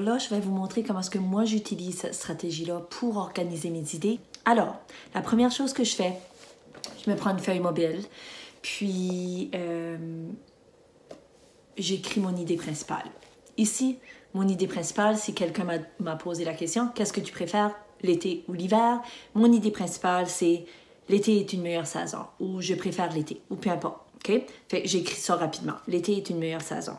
là, je vais vous montrer comment est-ce que moi j'utilise cette stratégie-là pour organiser mes idées. Alors, la première chose que je fais, je me prends une feuille mobile, puis j'écris mon idée principale. Ici, mon idée principale, si quelqu'un m'a posé la question, qu'est-ce que tu préfères, l'été ou l'hiver? Mon idée principale, c'est l'été est une meilleure saison, ou je préfère l'été, ou peu importe. Okay? Fait que j'écris ça rapidement. L'été est une meilleure saison.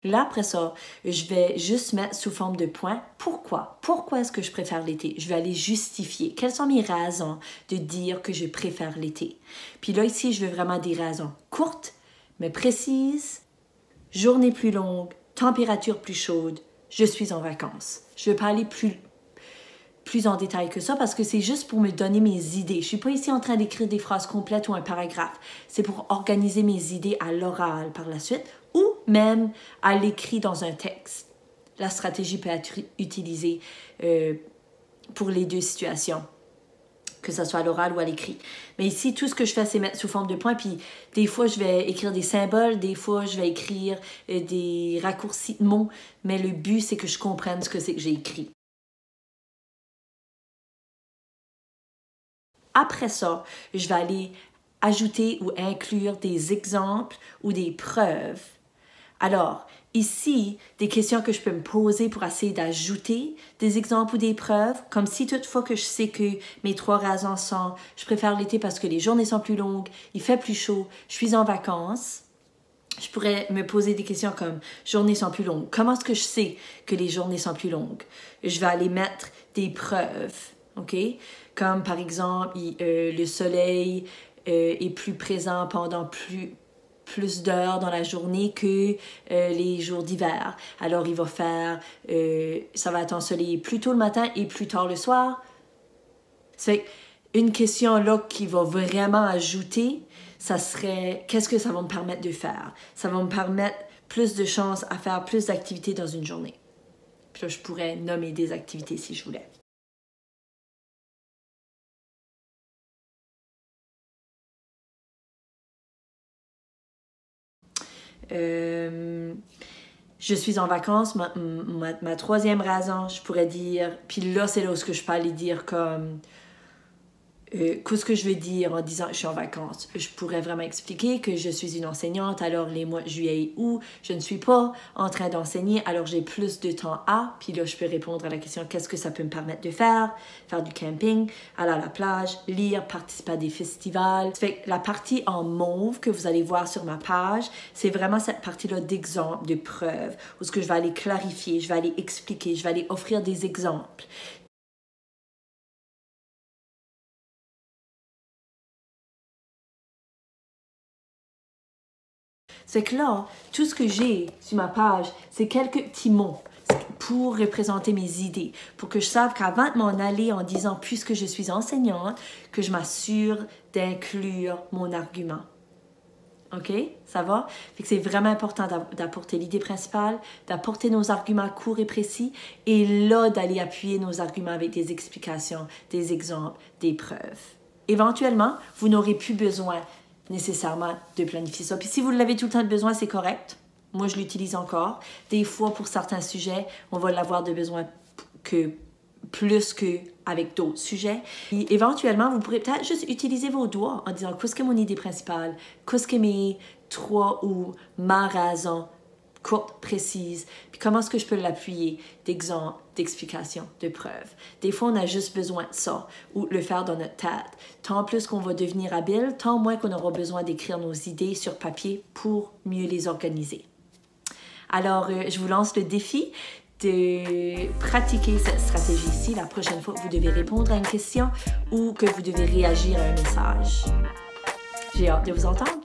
Là, après ça, je vais juste mettre sous forme de points. Pourquoi? Pourquoi est-ce que je préfère l'été? Je vais aller justifier. Quelles sont mes raisons de dire que je préfère l'été? Puis là, ici, je veux vraiment des raisons courtes, mais précises. Journée plus longue, température plus chaude, je suis en vacances. Je ne vais pas aller plus en détail que ça parce que c'est juste pour me donner mes idées. Je ne suis pas ici en train d'écrire des phrases complètes ou un paragraphe. C'est pour organiser mes idées à l'oral par la suite ou même à l'écrit dans un texte. La stratégie peut être utilisée pour les deux situations, que ce soit à l'oral ou à l'écrit. Mais ici, tout ce que je fais, c'est mettre sous forme de points. Puis des fois, je vais écrire des symboles, des fois, je vais écrire des raccourcis de mots. Mais le but, c'est que je comprenne ce que c'est que j'ai écrit. Après ça, je vais aller ajouter ou inclure des exemples ou des preuves. Alors, ici, des questions que je peux me poser pour essayer d'ajouter des exemples ou des preuves, comme si toutefois que je sais que mes 3 raisons sont « je préfère l'été parce que les journées sont plus longues, il fait plus chaud, je suis en vacances », je pourrais me poser des questions comme « journées sont plus longues ». Comment est-ce que je sais que les journées sont plus longues? Je vais aller mettre des preuves, OK? Comme par exemple, le soleil est plus présent pendant plus d'heures dans la journée que les jours d'hiver. Alors, il va faire, ça va être ensoleillé plus tôt le matin et plus tard le soir. C'est une question là qui va vraiment ajouter, ça serait, qu'est-ce que ça va me permettre de faire? Ça va me permettre plus de chances à faire plus d'activités dans une journée. Puis là, je pourrais nommer des activités si je voulais. Je suis en vacances, ma 3e raison, je pourrais dire, puis là, c'est là où je peux aller dire comme, qu'est-ce que je veux dire en disant je suis en vacances? Je pourrais vraiment expliquer que je suis une enseignante, alors les mois juillet et août, je ne suis pas en train d'enseigner, alors j'ai plus de temps à, puis là, je peux répondre à la question qu'est-ce que ça peut me permettre de faire? Faire du camping, aller à la plage, lire, participer à des festivals. Ça fait que la partie en mauve que vous allez voir sur ma page, c'est vraiment cette partie-là d'exemples, de preuves, où ce que je vais aller clarifier, je vais aller expliquer, je vais aller offrir des exemples. C'est que là, tout ce que j'ai sur ma page, c'est quelques petits mots pour représenter mes idées, pour que je sache qu'avant de m'en aller en disant « puisque je suis enseignante », que je m'assure d'inclure mon argument. OK? Ça va? Fait que c'est vraiment important d'apporter l'idée principale, d'apporter nos arguments courts et précis, et là, d'aller appuyer nos arguments avec des explications, des exemples, des preuves. Éventuellement, vous n'aurez plus besoin nécessairement de planifier ça. Puis si vous l'avez tout le temps de besoin, c'est correct. Moi, je l'utilise encore. Des fois, pour certains sujets, on va l'avoir de besoin plus qu'avec d'autres sujets. Et éventuellement, vous pourrez peut-être juste utiliser vos doigts en disant « qu'est-ce que mon idée principale? Qu'est-ce que mes 3 ou ma raison courte, précise? Puis comment est-ce que je peux l'appuyer d'exemples, d'explications, de preuves? » Des fois, on a juste besoin de ça ou le faire dans notre tête. Tant plus qu'on va devenir habile, tant moins qu'on aura besoin d'écrire nos idées sur papier pour mieux les organiser. Alors, je vous lance le défi de pratiquer cette stratégie-ci la prochaine fois que vous devez répondre à une question ou que vous devez réagir à un message. J'ai hâte de vous entendre.